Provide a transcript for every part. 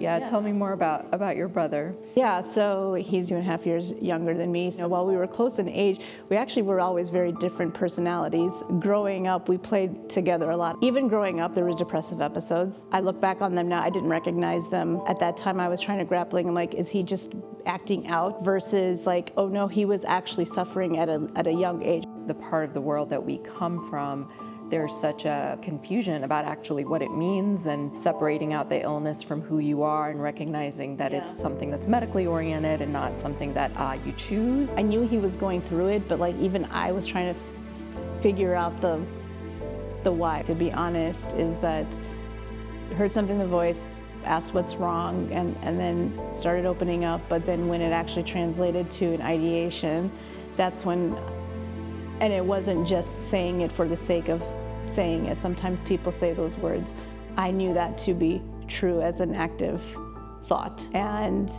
Yeah, tell me more about your brother. Yeah, so he's 2.5 years younger than me. So while we were close in age, we actually were always very different personalities. Growing up, we played together a lot. Even growing up, there was depressive episodes. I look back on them now, I didn't recognize them. At that time, I was trying to grappling, I'm like, is he just acting out? Versus like, oh no, he was actually suffering at a young age. The part of the world that we come from, there's such a confusion about actually what it means, and separating out the illness from who you are and recognizing that it's something that's medically oriented and not something that you choose. I knew he was going through it, but like even I was trying to figure out the why. To be honest, is that I heard something in the voice, asked what's wrong, and then started opening up. But then when it actually translated to an ideation, that's when, and it wasn't just saying it for the sake of saying it. Sometimes people say those words. I knew that to be true as an active thought. And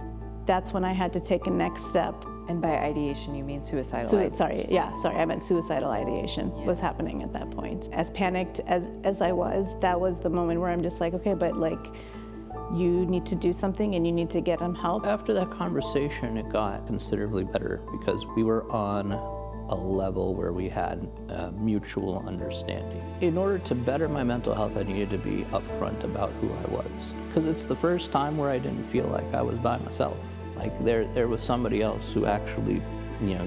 that's when I had to take a next step. And by ideation, you mean suicidal ideation? I meant suicidal ideation was happening at that point. As panicked as I was, that was the moment where I'm just like, okay, but like, you need to do something and you need to get him help. After that conversation, it got considerably better because we were on a level where we had mutual understanding. In order to better my mental health, I needed to be upfront about who I was. Because it's the first time where I didn't feel like I was by myself. Like there was somebody else who actually,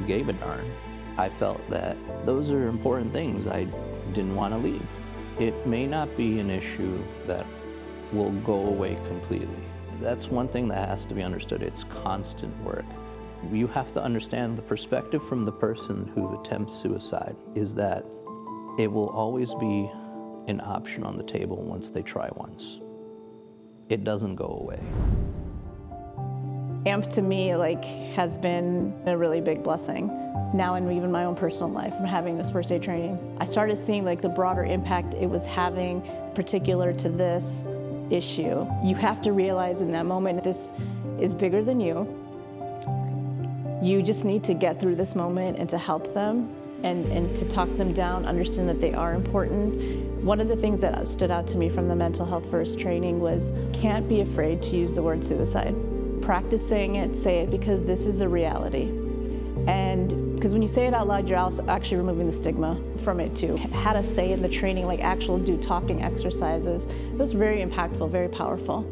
gave a darn. I felt that those are important things. I didn't want to leave. It may not be an issue that will go away completely. That's one thing that has to be understood. It's constant work. You have to understand the perspective from the person who attempts suicide is that it will always be an option on the table once they try once. It doesn't go away. AMP to me has been a really big blessing. Now in even my own personal life from having this first aid training, I started seeing the broader impact it was having particular to this issue. You have to realize in that moment this is bigger than you. You just need to get through this moment and to help them and to talk them down, understand that they are important. One of the things that stood out to me from the mental health first training was can't be afraid to use the word suicide. Practice saying it, say it, because this is a reality. And because when you say it out loud, you're also actually removing the stigma from it too. How to say in the training, actual do talking exercises. It was very impactful, very powerful.